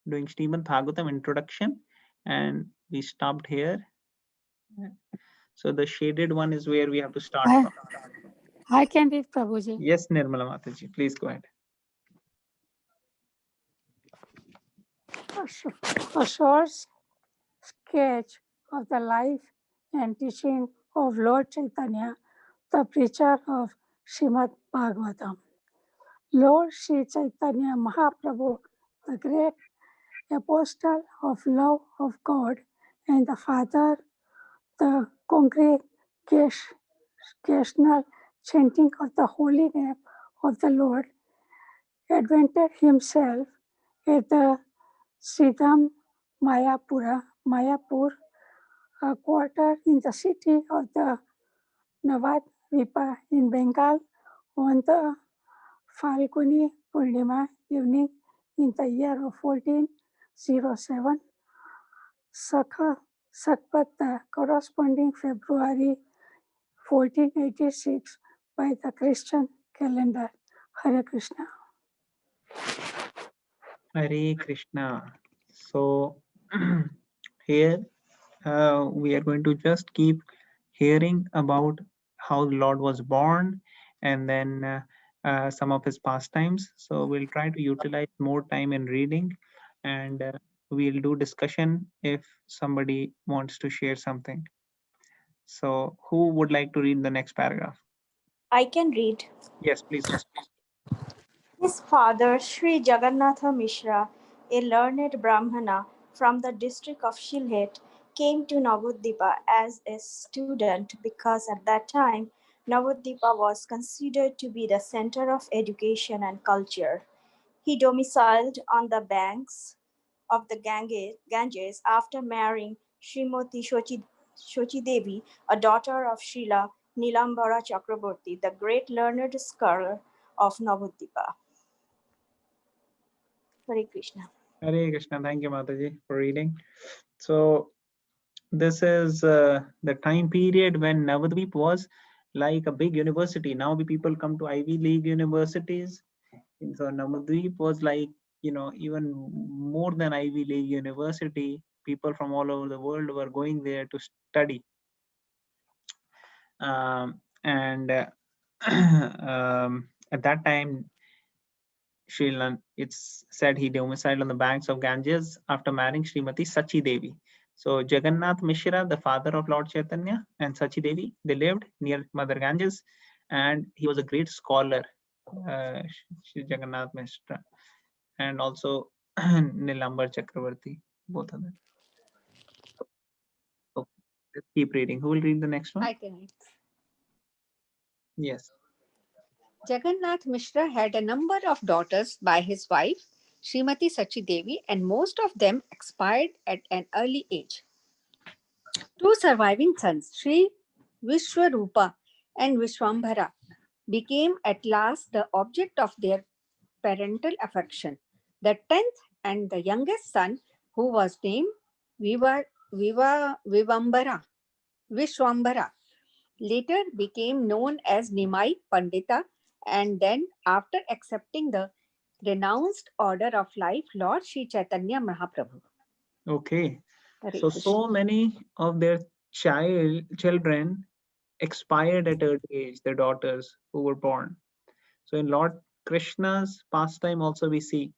doing Srimad Bhagvatam introduction, and we stopped here. So the shaded one is where we have to start I, from. I can read, Prabhuji. Yes, Nirmala Mataji, please go ahead. A short sketch of the life and teaching of Lord Chaitanya, the preacher of Srimad Bhagavatam. Lord Sri Chaitanya Mahaprabhu, the great apostle of love of God and the Father, the congregational chanting of the holy name of the Lord, advented himself at the Siddham Mayapur, a quarter in the city of the Navadvipa in Bengal on the Falguni Purnima evening in the year of 1407. Sakpat, the corresponding February 1486 by the Christian calendar. Hare Krishna. Hare Krishna. So here we are going to just keep hearing about how the Lord was born and then some of his pastimes. So we'll try to utilize more time in reading, and we'll do discussion if somebody wants to share something. So who would like to read the next paragraph? I can read. Yes, please. His father, Sri Jagannatha Mishra, a learned Brahmana from the district of Shilhet, came to Navadvipa as a student because at that time Navadvipa was considered to be the center of education and culture. He domiciled on the banks of the Ganges after marrying Srimati Shochi Devi, a daughter of Srila Nilambara Chakraborty, the great learned scholar of Navadvipa. Hare Krishna. Hare Krishna. Thank you, Mataji, for reading. So this is the time period when Navadvip was like a big university. Now the people come to Ivy League universities. And so Navadvip was like, even more than Ivy League university. People from all over the world were going there to study. And at that time, it's said he domiciled on the banks of Ganges after marrying Srimati Sachi Devi. So Jagannath Mishra, the father of Lord Chaitanya, and Sachi Devi, they lived near Mother Ganges, and he was a great scholar, Shri Jagannath Mishra, and also Nilambar Chakravarti, both of them. Okay, let's keep reading. Who will read the next one? I can read. Yes. Jagannath Mishra had a number of daughters by his wife, Srimati Sachi Devi, and most of them expired at an early age. Two surviving sons, Sri Vishwarupa and Vishwambhara, became at last the object of their parental affection. The 10th and the youngest son, who was named Vishwambara, later became known as Nimai Pandita, and then, after accepting the renounced order of life, Lord Sri Chaitanya Mahaprabhu. Okay. Hare So Krishna. many of their children expired at early age, their daughters who were born. So in Lord Krishna's pastime also we see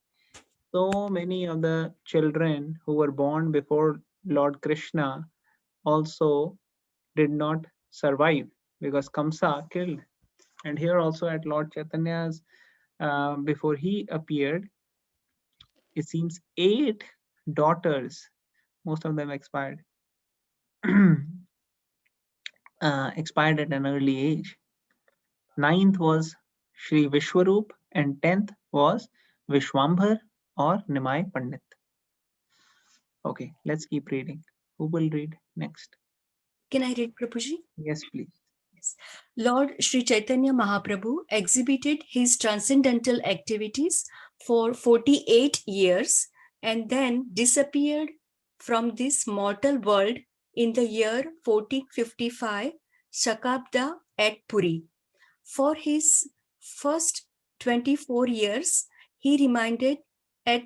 so many of the children who were born before Lord Krishna also did not survive because Kamsa killed. And here also at Lord Chaitanya's, before he appeared, it seems 8 daughters, most of them expired, expired at an early age. 9th was Sri Vishwarup and 10th was Vishwambhar or Nimai Pandit. Okay, let's keep reading. Who will read next? Can I read, Prabhuji? Yes, please. Yes. Lord Sri Chaitanya Mahaprabhu exhibited his transcendental activities for 48 years and then disappeared from this mortal world in the year 1455 Shakabda at Puri. For his first 24 years, he remained at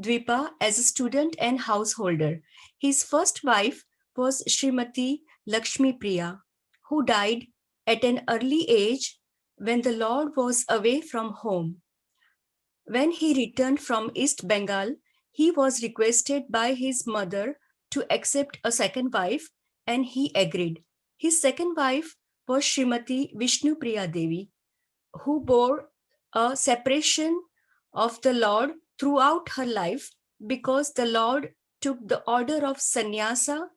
Dvipa as a student and householder. His first wife was Srimati Lakshmi Priya, who died at an early age when the Lord was away from home. When he returned from East Bengal, he was requested by his mother to accept a second wife, and he agreed. His second wife was Srimati Vishnupriya Devi, who bore a separation of the Lord throughout her life because the Lord took the order of sannyasa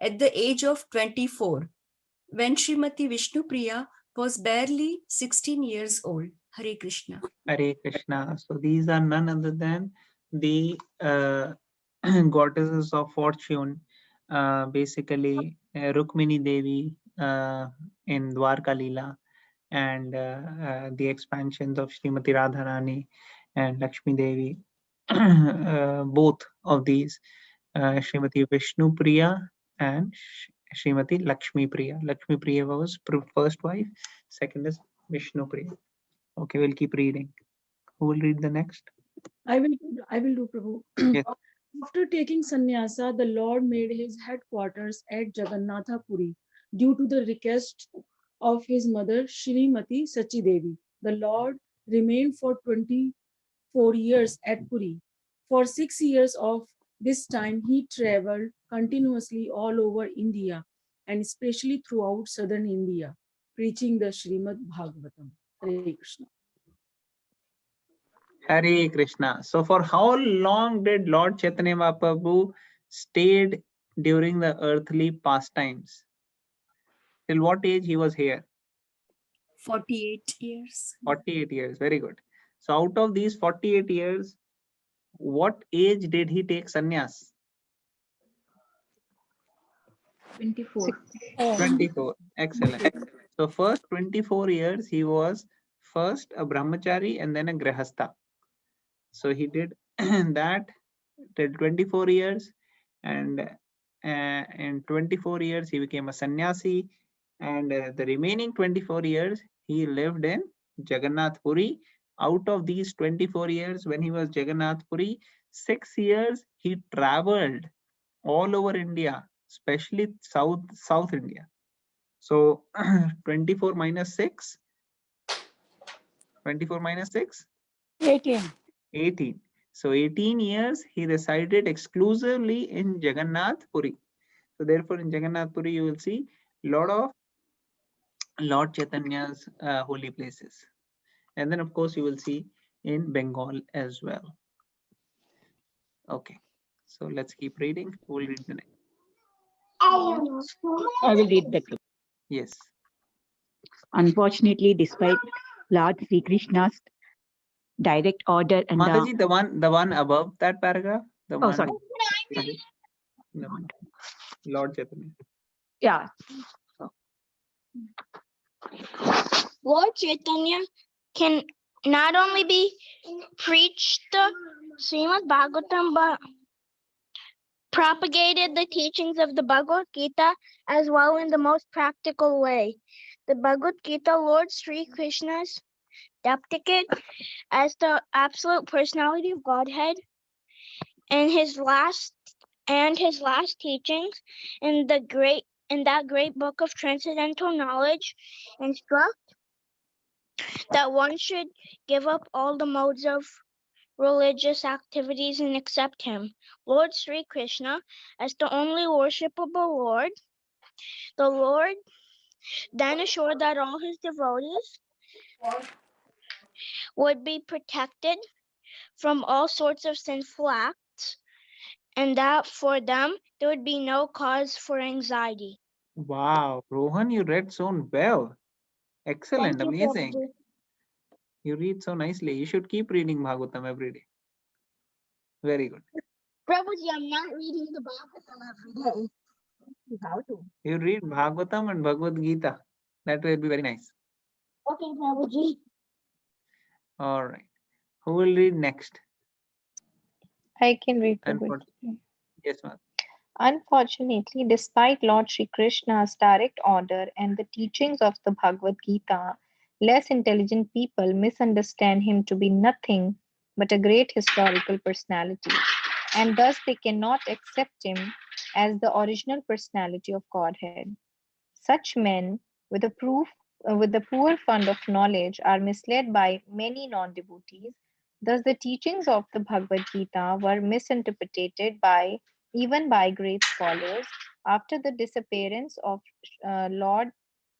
at the age of 24 when Srimati Vishnupriya was barely 16 years old. Hare Krishna. Hare Krishna. So these are none other than the goddesses of fortune, basically Rukmini Devi in Dwarka Leela, and the expansions of Srimati Radharani and Lakshmi Devi. Both of these, Srimati Vishnu Priya and Srimati Lakshmi Priya. Lakshmi Priya was first wife, second is Vishnu Priya. Okay, we'll keep reading. Who will read the next? I will do, Prabhu. Yes. After taking sannyasa, the Lord made his headquarters at Jagannatha Puri due to the request of his mother Srimati Sachi Devi. The Lord remained for 24 years at Puri. For 6 years of this time, he traveled continuously all over India and especially throughout southern India, preaching the Srimad Bhagvatam. Hare Krishna. Hare Krishna. So for how long did Lord Chaitanya Mahaprabhu stayed during the earthly pastimes? Till what age he was here? 48 years. 48 years. Very good. So out of these 48 years, what age did he take sannyas? 24. 24. Excellent. So first 24 years he was first a brahmachari and then a grihastha. So he did that till 24 years, and in 24 years he became a sannyasi, and the remaining 24 years he lived in Jagannath Puri. Out of these 24 years when he was Jagannath Puri, 6 years he traveled all over India, especially South India. So 24 minus 6, 24 minus 6, 18. 18. So 18 years he resided exclusively in Jagannath Puri. So therefore in Jagannath Puri you will see a lot of Lord Chaitanya's holy places. And then of course you will see in Bengal as well. Okay, so let's keep reading. We'll read the next. I will read that. Yes. Unfortunately, despite Lord Sri Krishna's direct order and Mataji, the one above that paragraph, the one. sorry. The one. Lord Chaitanya. Yeah. Lord Chaitanya can not only be preached the Srimad Bhagavatam but propagated the teachings of the Bhagavad Gita as well in the most practical way. The Bhagavad Gita, Lord Sri Krishna's depicted as the absolute personality of Godhead, and his last teachings in that great book of transcendental knowledge instruct that one should give up all the modes of religious activities and accept him, Lord Sri Krishna, as the only worshipable Lord. The Lord then assured that all his devotees would be protected from all sorts of sinful acts, and that for them there would be no cause for anxiety. Wow, Rohan, you read so well. Excellent, Thank you, amazing. Prabhuji. You read so nicely. You should keep reading Bhagavatam every day. Very good. Prabhuji, I'm not reading the Bhagavatam every day. You have to. You read Bhagavatam and Bhagavad Gita. That will be very nice. Okay, Prabhuji. All right. Who will read next? I can read the Yes, ma'am. Unfortunately, despite Lord Sri Krishna's direct order and the teachings of the Bhagavad Gita, less intelligent people misunderstand him to be nothing but a great historical personality, and thus they cannot accept him as the original personality of Godhead. Such men, with with the poor fund of knowledge, are misled by many non-devotees. Thus, the teachings of the Bhagavad Gita were misinterpreted by even by great scholars. After the disappearance of Lord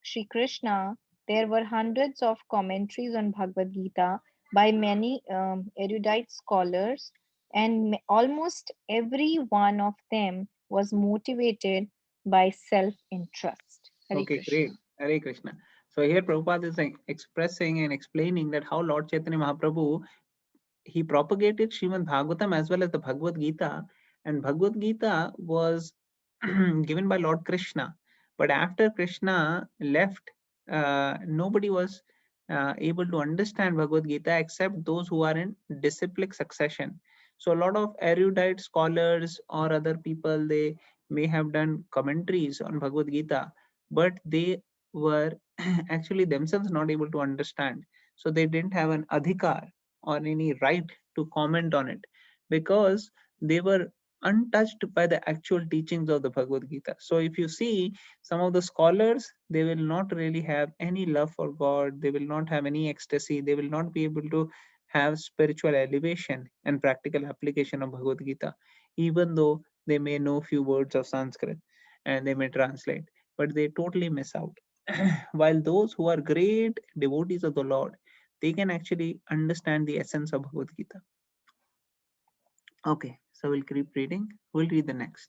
Sri Krishna, there were hundreds of commentaries on Bhagavad Gita by many erudite scholars, and almost every one of them was motivated by self-interest. Hare Okay, great. Krishna. Hare Krishna. So here Prabhupada is expressing and explaining that how Lord Chaitanya Mahaprabhu, he propagated Srimad Bhagavatam as well as the Bhagavad Gita, and Bhagavad Gita was given by Lord Krishna. But after Krishna left, nobody was able to understand Bhagavad Gita except those who are in disciplic succession. So a lot of erudite scholars or other people, they may have done commentaries on Bhagavad Gita, but they were actually themselves not able to understand. So they didn't have an adhikar or any right to comment on it, because they were untouched by the actual teachings of the Bhagavad Gita. So if you see some of the scholars, they will not really have any love for God, they will not have any ecstasy, they will not be able to have spiritual elevation and practical application of Bhagavad Gita, even though they may know few words of Sanskrit and they may translate, but they totally miss out. While those who are great devotees of the Lord, they can actually understand the essence of Bhagavad Gita. Okay, so we'll keep reading. We'll read the next.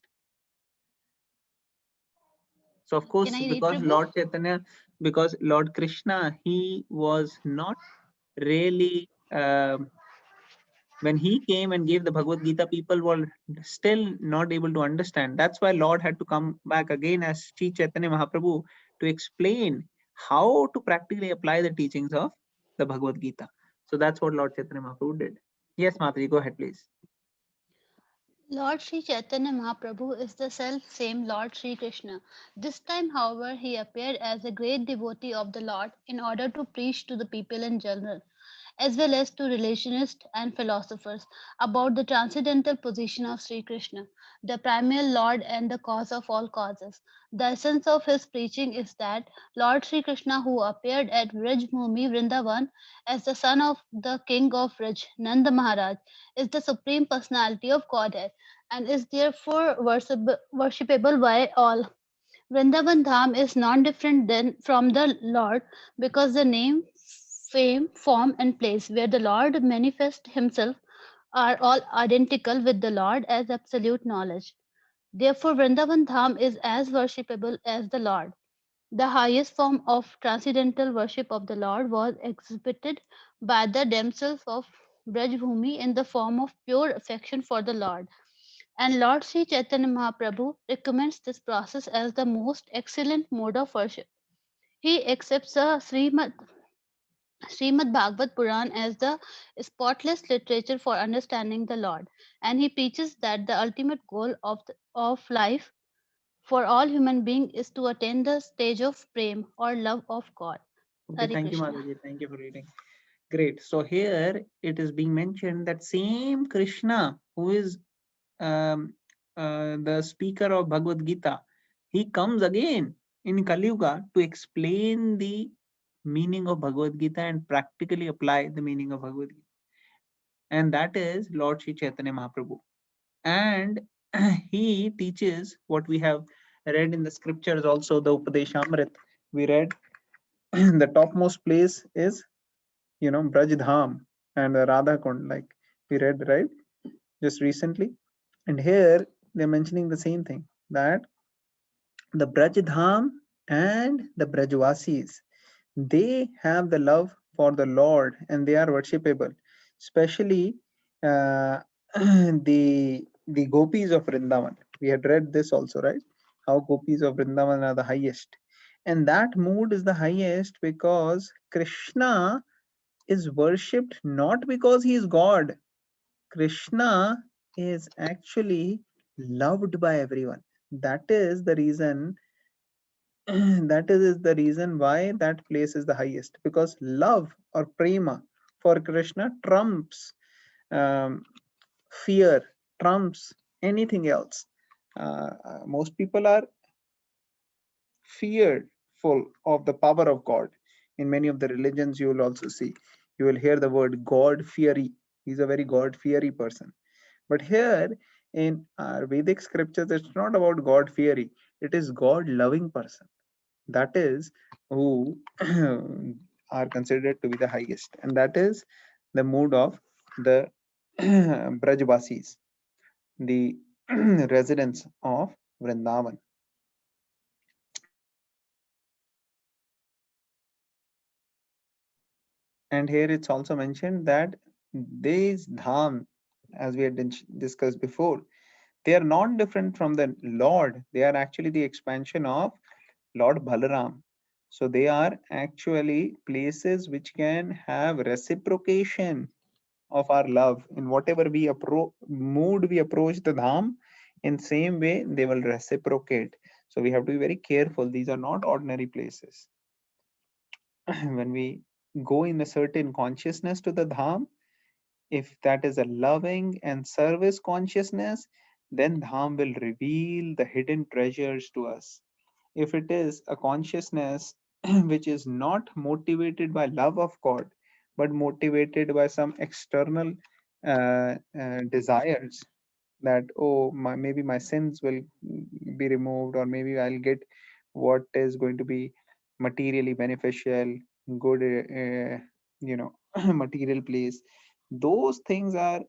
So of course, Can I read, because Prabhu? Lord Chaitanya, because Lord Krishna, he was not really, when he came and gave the Bhagavad Gita, people were still not able to understand. That's why Lord had to come back again as Sri Chaitanya Mahaprabhu to explain how to practically apply the teachings of the Bhagavad Gita. So that's what Lord Chaitanya Mahaprabhu did. Yes, Mataji, go ahead, please. Lord Sri Chaitanya Mahaprabhu is the self same Lord Sri Krishna. This time, however, he appeared as a great devotee of the Lord in order to preach to the people in general, as well as to relationists and philosophers, about the transcendental position of Sri Krishna, the primal Lord and the cause of all causes. The essence of his preaching is that Lord Sri Krishna, who appeared at Vrajbhumi Vrindavan as the son of the king of Vraj, Nanda Maharaj, is the supreme personality of Godhead and is therefore worshipable by all. Vrindavan Dham is non-different than from the Lord because the name, fame, form, and place where the Lord manifests himself are all identical with the Lord as absolute knowledge. Therefore, Vrindavan Dham is as worshipable as the Lord. The highest form of transcendental worship of the Lord was exhibited by the damsels of Brajbhumi in the form of pure affection for the Lord. And Lord Sri Chaitanya Mahaprabhu recommends this process as the most excellent mode of worship. He accepts the Srimad Bhagavad Puran as the spotless literature for understanding the Lord, and he preaches that the ultimate goal of life for all human beings is to attain the stage of prem or love of God. Okay, Hare thank you, Krishna. Mataji. Thank you for reading. Great. So here it is being mentioned that same Krishna who is the speaker of Bhagavad Gita, he comes again in Kali Yuga to explain the meaning of Bhagavad Gita and practically apply the meaning of Bhagavad Gita. And that is Lord Sri Chaitanya Mahaprabhu. And he teaches what we have read in the scriptures also, the Upadeshamrit. We read the topmost place is, Braj Dham and the Radha Kund, like we read, right? Just recently. And here they're mentioning the same thing, that the Braj Dham and the Brajvasis, they have the love for the Lord and they are worshipable. Especially the gopis of Vrindavan. We had read this also, right? How gopis of Vrindavan are the highest. And that mood is the highest because Krishna is worshipped not because he is God. Krishna is actually loved by everyone. That is the reason that is the reason why that place is the highest, because love or prema for Krishna trumps fear trumps anything else. Most people are fearful of the power of God. In many of the religions, you will also see, you will hear the word God feary. He's a very God feary person. But here in our Vedic scriptures, it's not about God feary, it is God loving person. That is who are considered to be the highest, and that is the mood of the Brajvasis, the residents of Vrindavan. And here it's also mentioned that these dham, as we had discussed before, they are not different from the Lord. They are actually the expansion of Lord Balaram. So they are actually places which can have reciprocation of our love. In whatever we mood we approach the dham, in same way they will reciprocate. So we have to be very careful. These are not ordinary places. When we go in a certain consciousness to the dham, if that is a loving and service consciousness, then dham will reveal the hidden treasures to us. If it is a consciousness which is not motivated by love of God, but motivated by some external desires, that maybe my sins will be removed, or maybe I'll get what is going to be materially beneficial, good, material place. Those things are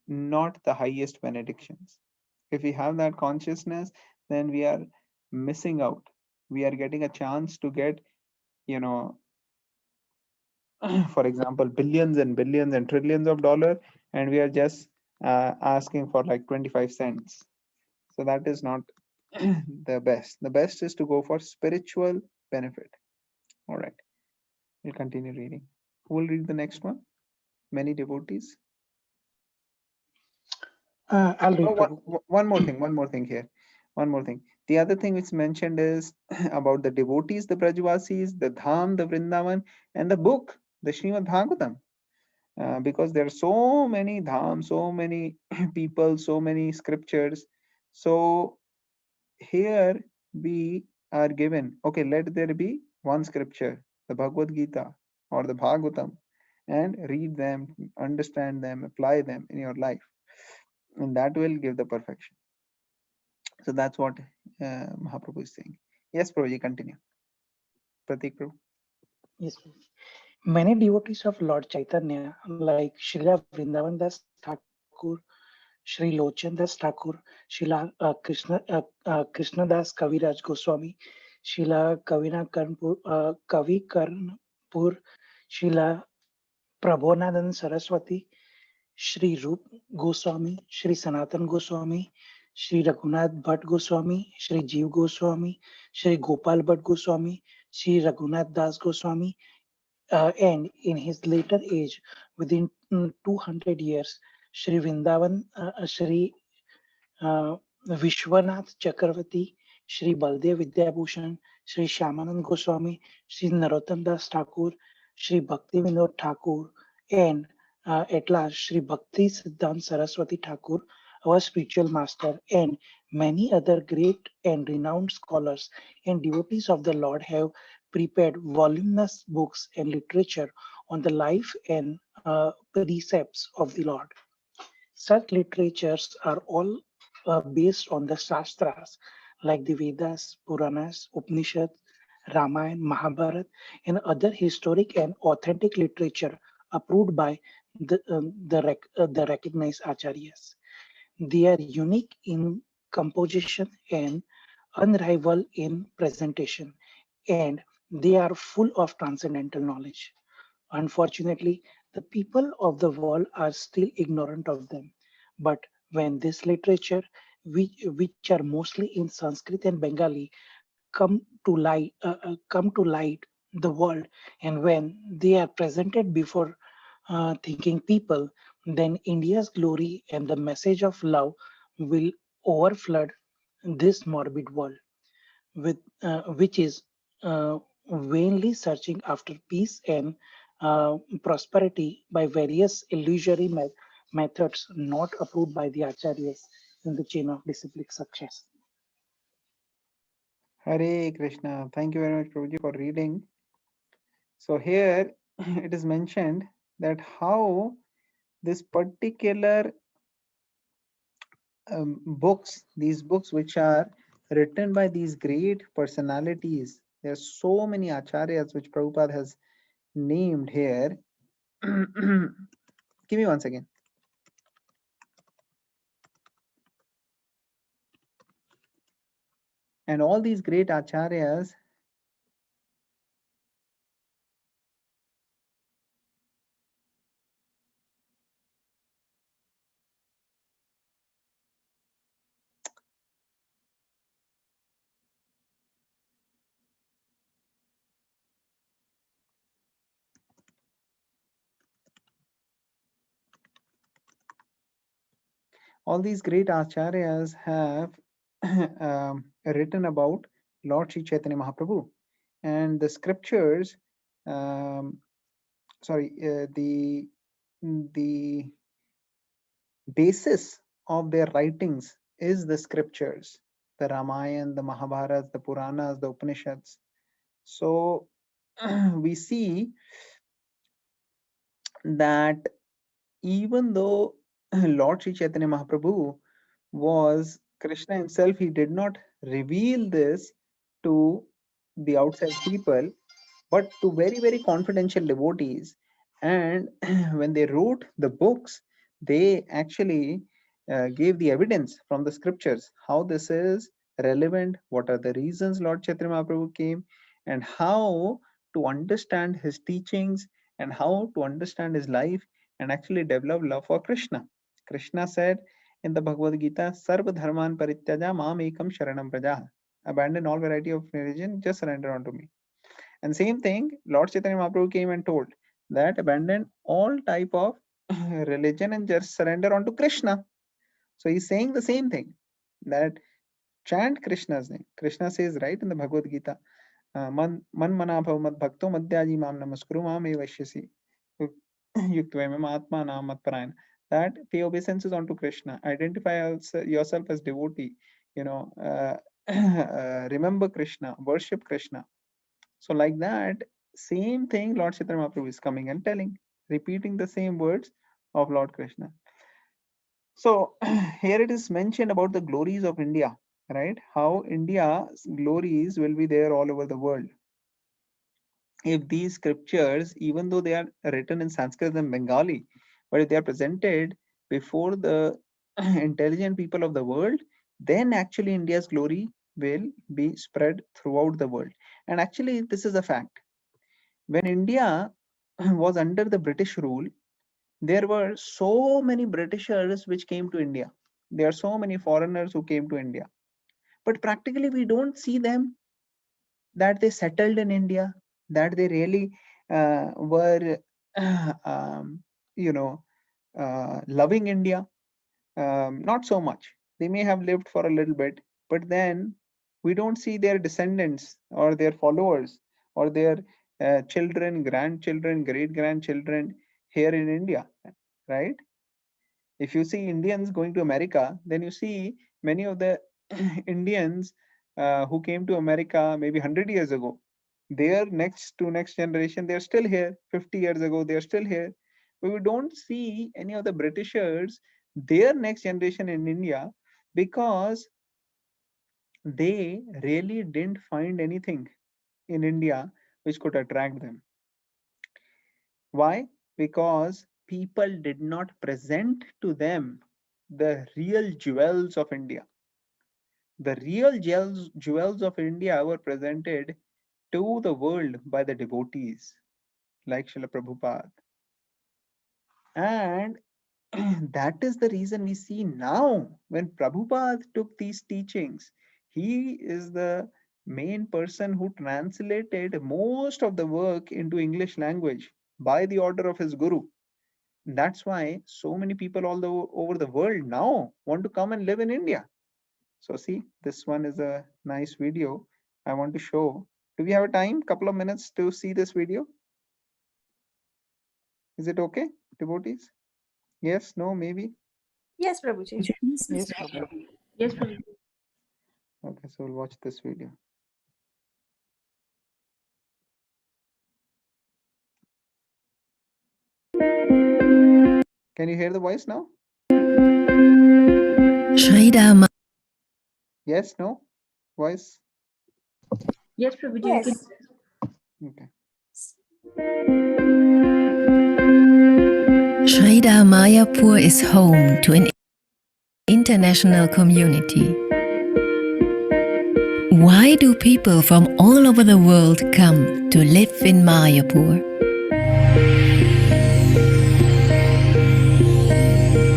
not the highest benedictions. If we have that consciousness, then we are missing out. We are getting a chance to get, you know, for example, billions and billions and trillions of dollars, and we are just asking for like 25 cents. So that is not the best. The best is to go for spiritual benefit. All right, we'll continue reading. Who will read the next one? Many devotees. I'll read, Oh, Prabhu. one more thing here. One more thing. The other thing which mentioned is about the devotees, the Brajvasis, the Dham, the Vrindavan, and the book, the Srimad Bhagavatam. Because there are so many dham, so many people, so many scriptures. So here we are given, okay, let there be one scripture, the Bhagavad Gita or the Bhagavatam, and read them, understand them, apply them in your life, and that will give the perfection. So that's what Mahaprabhu is saying. Yes, Prabhuji, continue. Pratik Prabhu. Yes, Prabhu. Many devotees of Lord Chaitanya, like Srila Vrindavan Das Thakur, Sri Lochan Das Thakur, Srila Krishna Das Kaviraj Goswami, Srila Kavi Karnpur, Srila Prabodhanand Saraswati, Shri Rup Goswami, Shri Sanatan Goswami, Shri Raghunath Bhatt Goswami, Shri Jeev Goswami, Shri Gopal Bhatt Goswami, Shri Raghunath Das Goswami, and in his later age, within 200 years, Shri Vrindavan, Shri Vishwanath Chakravarti, Shri Baldev Vidyabhushan, Shri Shyamanand Goswami, Shri Narottam Das Thakur, Shri Bhakti Vinod Thakur, and at last Shri Bhakti Siddhant Saraswati Thakur, our spiritual master, and many other great and renowned scholars and devotees of the Lord have prepared voluminous books and literature on the life and precepts of the Lord. Such literatures are all based on the Shastras like the Vedas, Puranas, Upanishads, Ramayana, Mahabharata, and other historic and authentic literature approved by the recognized acharyas. They are unique in composition and unrivaled in presentation, and they are full of transcendental knowledge. Unfortunately, the people of the world are still ignorant of them. But when this literature, which are mostly in Sanskrit and Bengali, come to light the world, and when they are presented before thinking people, then India's glory and the message of love will overflood this morbid world which is vainly searching after peace and prosperity by various illusory methods not approved by the acharyas in the chain of disciplic success. Hare Krishna. Thank you very much, Prabhuji, for reading. So here it is mentioned that how this particular books, these books which are written by these great personalities, there are so many acharyas which Prabhupada has named here. Give me one second. And all these great acharyas, all these great acharyas have written about Lord Sri Chaitanya Mahaprabhu. And the scriptures, the basis of their writings is the scriptures, the Ramayana, the Mahabharata, the Puranas, the Upanishads. So we see that even though Lord Sri Chaitanya Mahaprabhu was Krishna himself, he did not reveal this to the outside people, but to very, very confidential devotees. And when they wrote the books, they actually gave the evidence from the scriptures how this is relevant, what are the reasons Lord Chaitanya Mahaprabhu came, and how to understand his teachings and how to understand his life and actually develop love for Krishna. Krishna said in the Bhagavad Gita, Sarva Dharman Parityaja Mam Ekam Sharanam Praja. Abandon all variety of religion, just surrender unto me. And same thing, Lord Chaitanya Mahaprabhu came and told that abandon all type of religion and just surrender onto Krishna. So he's saying the same thing, that chant Krishna's name. Krishna says right in the Bhagavad Gita, man mana bhav mad bhakto madhyaji mam namaskuru mam evashyasi yuktvemam atma nam matparayana. That pay obeisances unto Krishna. Identify yourself as devotee. Remember Krishna, worship Krishna. So like that, same thing Lord Chaitanya Mahaprabhu is coming and telling, repeating the same words of Lord Krishna. So here it is mentioned about the glories of India, right? How India's glories will be there all over the world. If these scriptures, even though they are written in Sanskrit and Bengali, but if they are presented before the intelligent people of the world, then actually India's glory will be spread throughout the world. And actually, this is a fact. When India was under the British rule, there were so many Britishers which came to India. There are so many foreigners who came to India. But practically, we don't see them that they settled in India, that they really were, um, loving India. Not so much. They may have lived for a little bit, but then we don't see their descendants or their followers or their children, grandchildren, great grandchildren here in India, right? If you see Indians going to America, then you see many of the Indians who came to America maybe 100 years ago. Their next generation, they're still here. 50 years ago, they're still here. But we don't see any of the Britishers, their next generation in India, because they really didn't find anything in India which could attract them. Why? Because people did not present to them the real jewels of India. The real jewels of India were presented to the world by the devotees like Srila Prabhupada. And that is the reason we see now when Prabhupada took these teachings, he is the main person who translated most of the work into English language by the order of his guru. That's why so many people over the world now want to come and live in India. So see, this one is a nice video I want to show. Do we have a time? Couple of minutes to see this video? Is it okay, devotees? Yes, no, maybe? Yes, Prabhuji. Yes, Prabhu. Yes, Prabhuji. Okay, so we'll watch this video. Can you hear the voice now? Sridhama. Yes, no? Voice? Yes, Prabhuji. You can. Yes. Okay. Sridhar Mayapur is home to an international community. Why do people from all over the world come to live in Mayapur?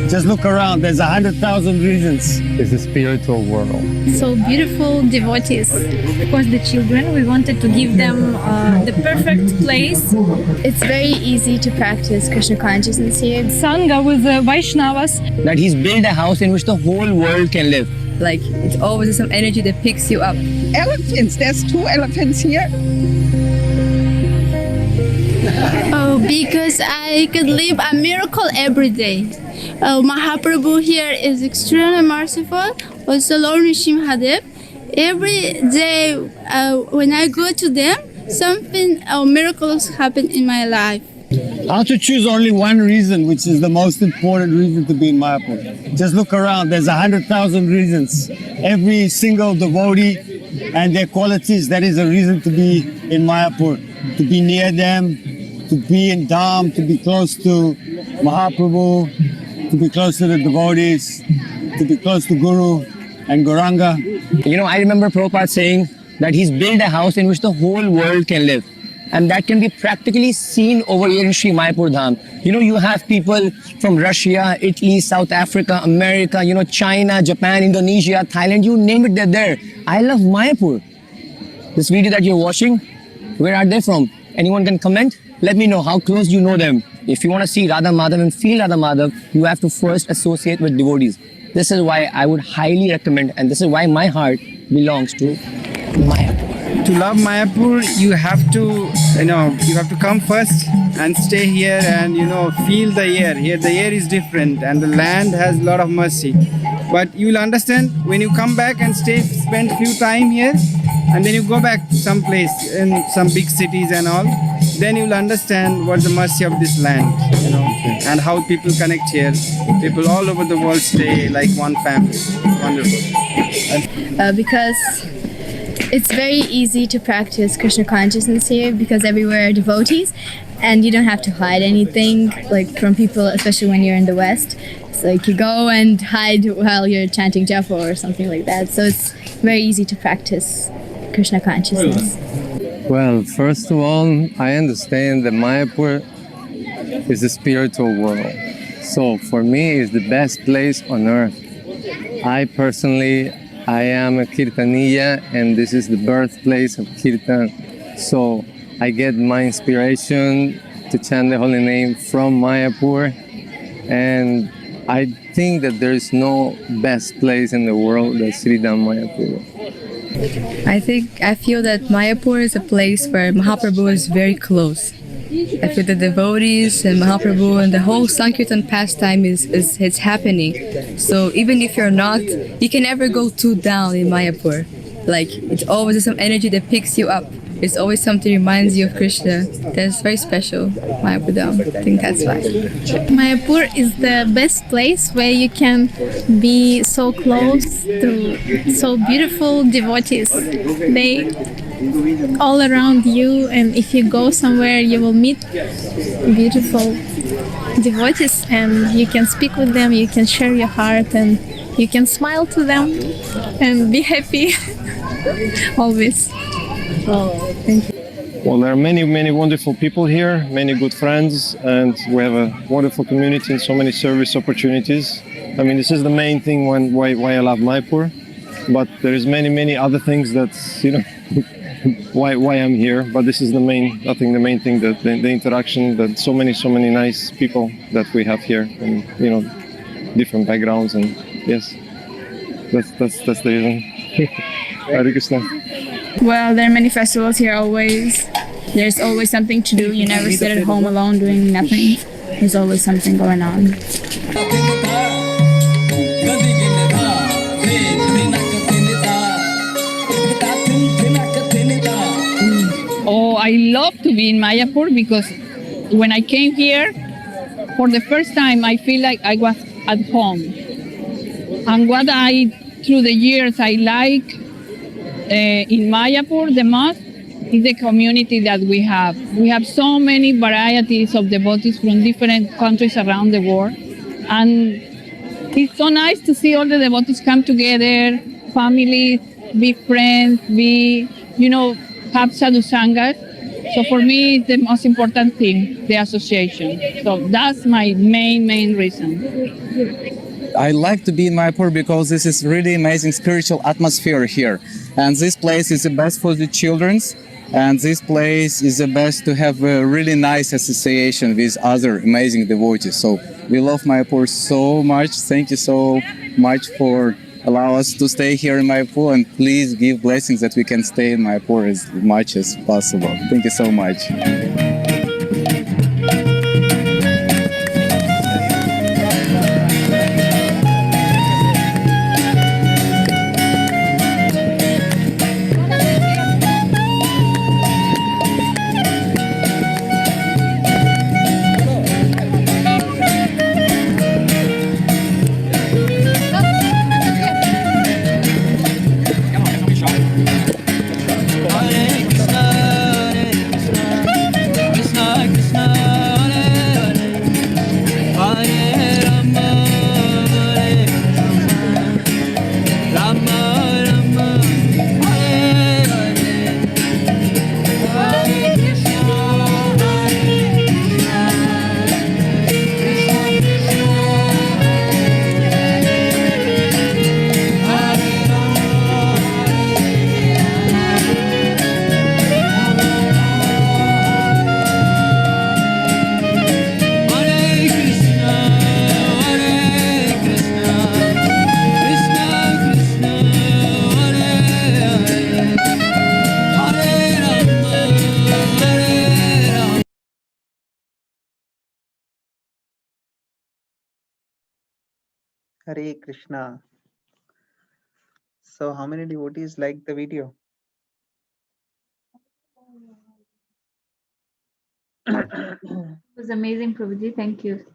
Just look around, there's 100,000 reasons. It's a spiritual world. So beautiful devotees. Of course, the children, we wanted to give them the perfect place. It's very easy to practice Krishna consciousness here. Sangha with the Vaishnavas. That he's built a house in which the whole world can live. Like, it's always some energy that picks you up. Elephants, there's 2 elephants here. Oh, because I could live a miracle every day. Mahaprabhu here is extremely merciful. Also, Lord Nrsimhadev. Every day when I go to them, something miracles happen in my life. I have to choose only one reason, which is the most important reason to be in Mayapur. Just look around, there's 100,000 reasons. Every single devotee and their qualities, that is a reason to be in Mayapur. To be near them, to be in Dham, to be close to Mahaprabhu, to be close to the devotees, to be close to Guru and Gauranga. You know, I remember Prabhupada saying that he's built a house in which the whole world can live. And that can be practically seen over here in Sri Mayapur Dham. You know, you have people from Russia, Italy, South Africa, America, you know, China, Japan, Indonesia, Thailand, you name it, they're there. I love Mayapur. This video that you're watching, where are they from? Anyone can comment? Let me know how close you know them. If you want to see Radha Madhav and feel Radha Madhav, you have to first associate with devotees. This is why I would highly recommend, and this is why my heart belongs to Mayapur. To love Mayapur, you have to come first and stay here and, feel the air. Here the air is different and the land has a lot of mercy. But you will understand when you come back and spend few time here, and then you go back to some place in some big cities and all, then you will understand what the mercy of this land, and how people connect here. People all over the world stay like one family. Wonderful. Because it's very easy to practice Krishna consciousness here, because everywhere are devotees and you don't have to hide anything like from people, especially when you're in the West. It's like you go and hide while you're chanting japa or something like that. So it's very easy to practice Krishna consciousness. Well, first of all, I understand that Mayapur is a spiritual world. So for me, it's the best place on earth. I am a Kirtaniya, and this is the birthplace of Kirtan. So I get my inspiration to chant the holy name from Mayapur. And I think that there is no best place in the world than Sridhar Mayapur. I feel that Mayapur is a place where Mahaprabhu is very close. I feel the devotees and Mahaprabhu and the whole Sankirtan pastime is happening. So even if you're not, you can never go too down in Mayapur. Like, it's always some energy that picks you up. It's always something reminds you of Krishna. That's very special, Mayapur Dham. I think that's why. Mayapur is the best place where you can be so close to so beautiful devotees. They all around you, and if you go somewhere you will meet beautiful devotees and you can speak with them, you can share your heart, and you can smile to them and be happy always. Oh, thank you. Well, there are many, many wonderful people here, many good friends, and we have a wonderful community and so many service opportunities. I mean, this is the main thing why I love Mayapur, but there is many other things that, why I'm here. But this is the main thing, that the interaction, that so many nice people that we have here, and different backgrounds, and yes, that's the reason. Hare Krishna. Well, there are many festivals here always. There's always something to do. You never sit at home alone doing nothing. there's always something going on. Oh, I love to be in Mayapur because when I came here for the first time, I feel like I was at home. And what through the years, I like in Mayapur the most is the community that we have. We have so many varieties of devotees from different countries around the world. And it's so nice to see all the devotees come together, families, be friends, have sadhu sangat. So for me, it's the most important thing, the association. So that's my main reason. I like to be in Mayapur because this is really amazing spiritual atmosphere here. And this place is the best for the children's. And this place is the best to have a really nice association with other amazing devotees. So we love Mayapur so much. Thank you so much for allow us to stay here in Mayapur, and please give blessings that we can stay in Mayapur as much as possible. Thank you so much. Hare Krishna. So how many devotees liked the video? It was amazing, Prabhuji. Thank you.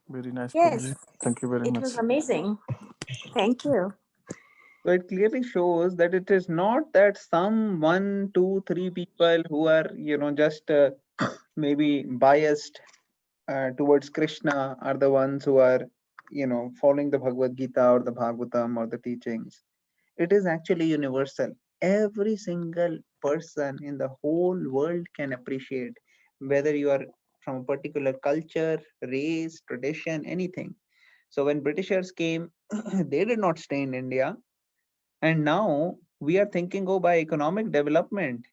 Very nice, Yes, Prabhuji. Thank you very it much. was amazing. Thank you. So it clearly shows that it is not that some 1, 2, 3 people who are, just maybe biased towards Krishna are the ones who are, following the Bhagavad Gita or the Bhagavatam or the teachings. It is actually universal. Every single person in the whole world can appreciate, whether you are from a particular culture, race, tradition, anything. So when Britishers came, they did not stay in India. And now we are thinking, oh, by economic development,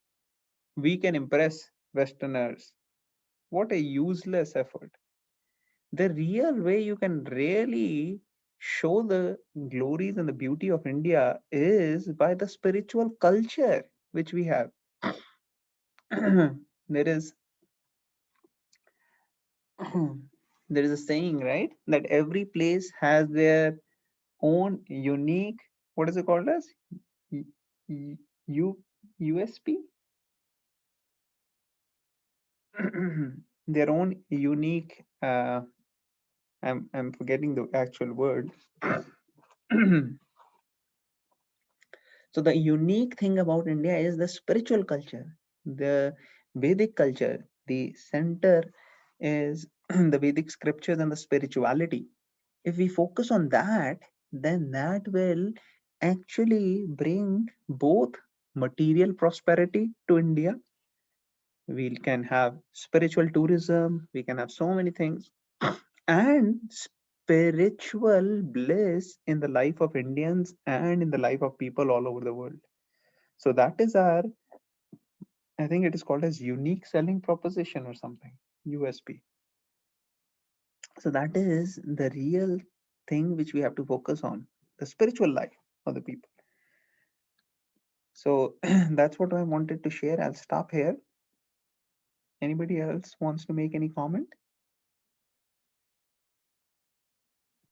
we can impress Westerners. What a useless effort. The real way you can really show the glories and the beauty of India is by the spiritual culture which we have. there is there is a saying, right, that every place has their own unique, what is it called as? USP? Their own unique, I'm forgetting the actual word. So the unique thing about India is the spiritual culture, the Vedic culture. The center is the Vedic scriptures and the spirituality. If we focus on that, then that will actually bring both material prosperity to India. We can have spiritual tourism, we can have so many things, and spiritual bliss in the life of Indians and in the life of people all over the world. So that is our, I think it is called as unique selling proposition or something, USP. So that is the real thing which we have to focus on, the spiritual life of the people. So that's what I wanted to share. I'll stop here. Anybody else wants to make any comment?